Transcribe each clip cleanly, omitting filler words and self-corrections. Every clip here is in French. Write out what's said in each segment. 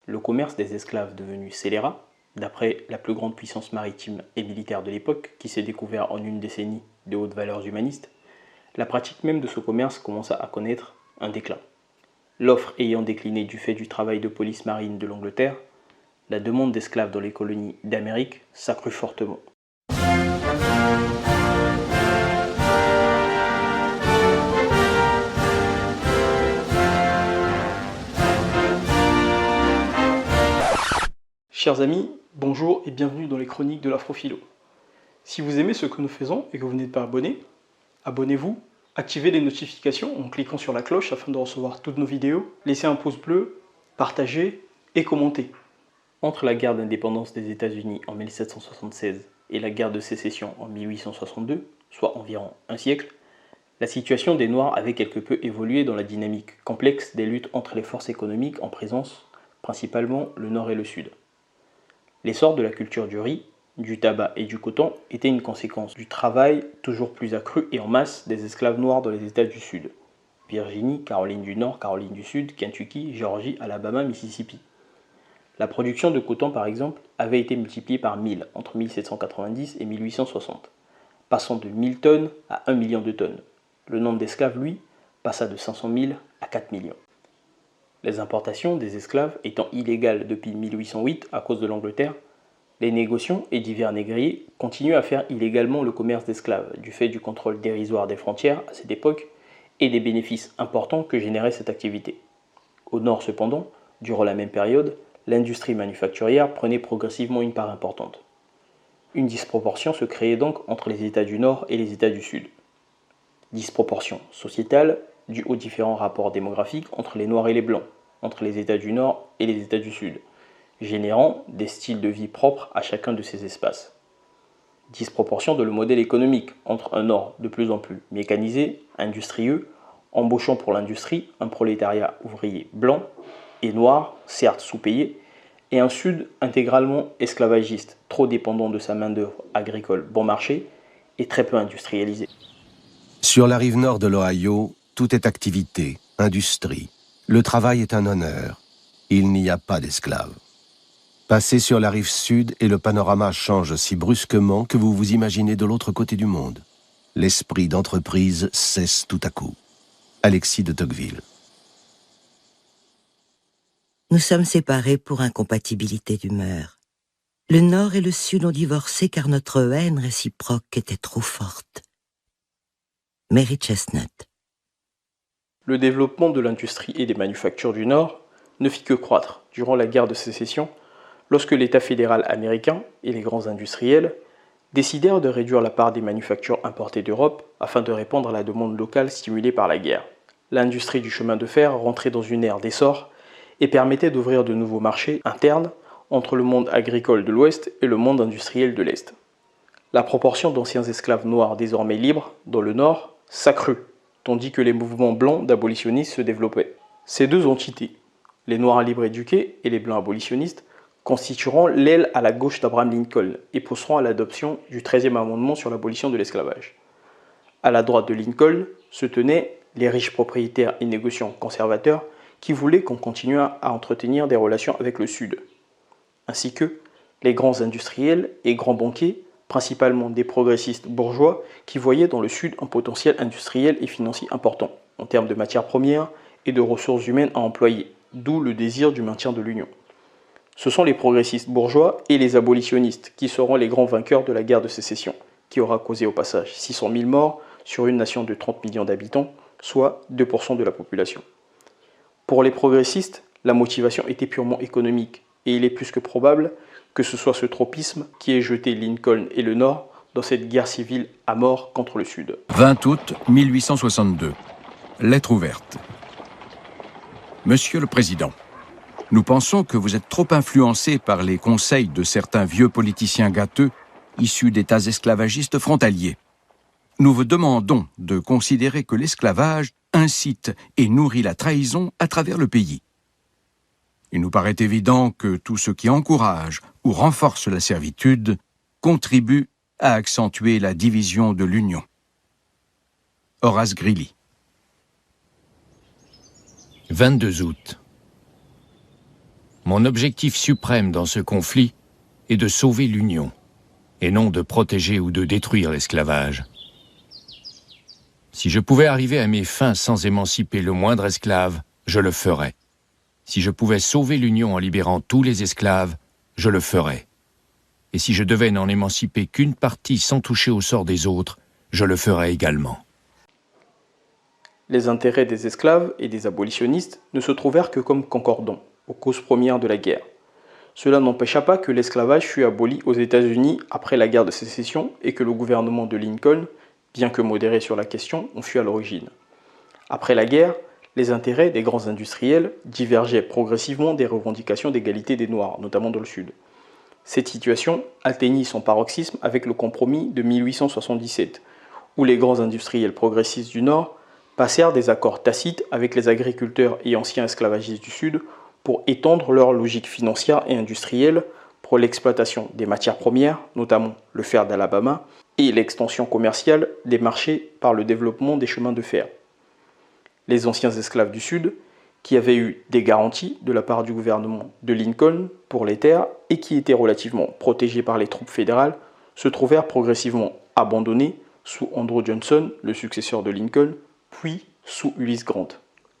le commerce des esclaves devenu scélérat, d'après la plus grande puissance maritime et militaire de l'époque, qui s'est découvert en une décennie de hautes valeurs humanistes, la pratique même de ce commerce commença à connaître un déclin. L'offre ayant décliné du fait du travail de police marine de l'Angleterre, la demande d'esclaves dans les colonies d'Amérique s'accrut fortement. Chers amis, bonjour et bienvenue dans les chroniques de l'Afrophilo. Si vous aimez ce que nous faisons et que vous n'êtes pas abonné, abonnez-vous, activez les notifications en cliquant sur la cloche afin de recevoir toutes nos vidéos, laissez un pouce bleu, partagez et commentez. Entre la guerre d'indépendance des États-Unis en 1776 et la guerre de sécession en 1862, soit environ un siècle, la situation des Noirs avait quelque peu évolué dans la dynamique complexe des luttes entre les forces économiques en présence, principalement le Nord et le Sud. L'essor de la culture du riz, du tabac et du coton était une conséquence du travail toujours plus accru et en masse des esclaves noirs dans les États du Sud. Virginie, Caroline du Nord, Caroline du Sud, Kentucky, Géorgie, Alabama, Mississippi. La production de coton, par exemple, avait été multipliée par 1000 entre 1790 et 1860, passant de 1000 tonnes à 1 million de tonnes. Le nombre d'esclaves, lui, passa de 500 000 à 4 millions. Les importations des esclaves étant illégales depuis 1808 à cause de l'Angleterre, les négociants et divers négriers continuent à faire illégalement le commerce d'esclaves du fait du contrôle dérisoire des frontières à cette époque et des bénéfices importants que générait cette activité. Au nord cependant, durant la même période, l'industrie manufacturière prenait progressivement une part importante. Une disproportion se créait donc entre les États du Nord et les États du Sud. Disproportion sociétale due aux différents rapports démographiques entre les Noirs et les Blancs, entre les États du Nord et les États du Sud, générant des styles de vie propres à chacun de ces espaces. Disproportion de le modèle économique entre un Nord de plus en plus mécanisé, industrieux, embauchant pour l'industrie un prolétariat ouvrier blanc et noir, certes sous-payé, et un Sud intégralement esclavagiste, trop dépendant de sa main-d'œuvre agricole bon marché et très peu industrialisé. Sur la rive nord de l'Ohio, tout est activité, industrie. Le travail est un honneur. Il n'y a pas d'esclaves. Passez sur la rive sud et le panorama change si brusquement que vous vous imaginez de l'autre côté du monde. L'esprit d'entreprise cesse tout à coup. Alexis de Tocqueville. Nous sommes séparés pour incompatibilité d'humeur. Le Nord et le Sud ont divorcé car notre haine réciproque était trop forte. Mary Chestnut. Le développement de l'industrie et des manufactures du Nord ne fit que croître durant la guerre de sécession, lorsque l'État fédéral américain et les grands industriels décidèrent de réduire la part des manufactures importées d'Europe afin de répondre à la demande locale stimulée par la guerre. L'industrie du chemin de fer rentrait dans une ère d'essor et permettait d'ouvrir de nouveaux marchés internes entre le monde agricole de l'Ouest et le monde industriel de l'Est. La proportion d'anciens esclaves noirs désormais libres dans le Nord s'accrut, tandis que les mouvements blancs d'abolitionnistes se développaient. Ces deux entités, les Noirs libres éduqués et les Blancs abolitionnistes, constitueront l'aile à la gauche d'Abraham Lincoln et pousseront à l'adoption du 13e amendement sur l'abolition de l'esclavage. À la droite de Lincoln se tenaient les riches propriétaires et négociants conservateurs qui voulaient qu'on continue à entretenir des relations avec le Sud, ainsi que les grands industriels et grands banquiers, principalement des progressistes bourgeois qui voyaient dans le Sud un potentiel industriel et financier important en termes de matières premières et de ressources humaines à employer, d'où le désir du maintien de l'Union. Ce sont les progressistes bourgeois et les abolitionnistes qui seront les grands vainqueurs de la guerre de sécession, qui aura causé au passage 600 000 morts sur une nation de 30 millions d'habitants, soit 2% de la population. Pour les progressistes, la motivation était purement économique, et il est plus que probable que ce soit ce tropisme qui ait jeté Lincoln et le Nord dans cette guerre civile à mort contre le Sud. 20 août 1862. Lettre ouverte. Monsieur le Président, nous pensons que vous êtes trop influencé par les conseils de certains vieux politiciens gâteux issus d'États esclavagistes frontaliers. Nous vous demandons de considérer que l'esclavage incite et nourrit la trahison à travers le pays. Il nous paraît évident que tout ce qui encourage ou renforce la servitude contribue à accentuer la division de l'Union. Horace Greeley. 22 août. Mon objectif suprême dans ce conflit est de sauver l'Union, et non de protéger ou de détruire l'esclavage. Si je pouvais arriver à mes fins sans émanciper le moindre esclave, je le ferais. Si je pouvais sauver l'Union en libérant tous les esclaves, je le ferais. Et si je devais n'en émanciper qu'une partie sans toucher au sort des autres, je le ferais également. Les intérêts des esclaves et des abolitionnistes ne se trouvèrent que comme concordants aux causes premières de la guerre. Cela n'empêcha pas que l'esclavage fut aboli aux États-Unis après la guerre de sécession et que le gouvernement de Lincoln, bien que modéré sur la question, en fut à l'origine. Après la guerre, les intérêts des grands industriels divergeaient progressivement des revendications d'égalité des Noirs, notamment dans le Sud. Cette situation atteignit son paroxysme avec le compromis de 1877, où les grands industriels progressistes du Nord passèrent des accords tacites avec les agriculteurs et anciens esclavagistes du Sud pour étendre leur logique financière et industrielle pour l'exploitation des matières premières, notamment le fer d'Alabama, et l'extension commerciale des marchés par le développement des chemins de fer. Les anciens esclaves du Sud, qui avaient eu des garanties de la part du gouvernement de Lincoln pour les terres et qui étaient relativement protégés par les troupes fédérales, se trouvèrent progressivement abandonnés sous Andrew Johnson, le successeur de Lincoln, puis sous Ulysses Grant.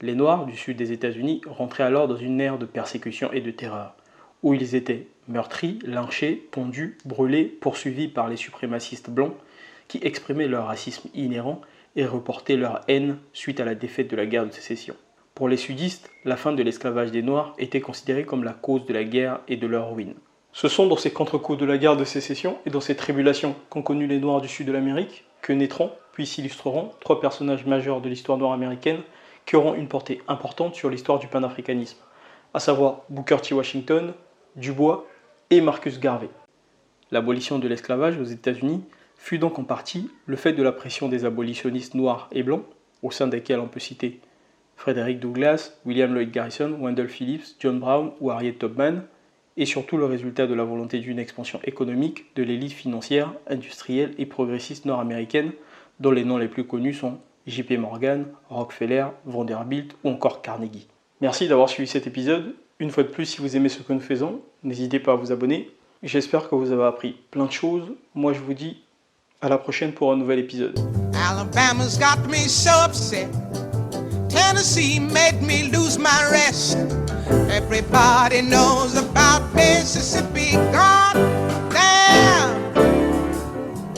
Les Noirs du sud des États-Unis rentraient alors dans une ère de persécution et de terreur, où ils étaient meurtris, lynchés, pendus, brûlés, poursuivis par les suprémacistes blancs qui exprimaient leur racisme inhérent et reportaient leur haine suite à la défaite de la guerre de sécession. Pour les sudistes, la fin de l'esclavage des Noirs était considérée comme la cause de la guerre et de leur ruine. Ce sont dans ces contre-coups de la guerre de sécession et dans ces tribulations qu'ont connu les Noirs du sud de l'Amérique que naîtront, puis s'illustreront, trois personnages majeurs de l'histoire noire américaine qui auront une portée importante sur l'histoire du panafricanisme, à savoir Booker T. Washington, Dubois et Marcus Garvey. L'abolition de l'esclavage aux États-Unis fut donc en partie le fait de la pression des abolitionnistes noirs et blancs, au sein desquels on peut citer Frederick Douglass, William Lloyd Garrison, Wendell Phillips, John Brown ou Harriet Tubman, et surtout le résultat de la volonté d'une expansion économique de l'élite financière, industrielle et progressiste nord-américaine, dont les noms les plus connus sont J.P. Morgan, Rockefeller, Vanderbilt ou encore Carnegie. Merci d'avoir suivi cet épisode. Une fois de plus, si vous aimez ce que nous faisons, n'hésitez pas à vous abonner. J'espère que vous avez appris plein de choses. Moi, je vous dis à la prochaine pour un nouvel épisode. Alabama's got me so upset. Tennessee made me lose my rest. Everybody knows about Mississippi. Gone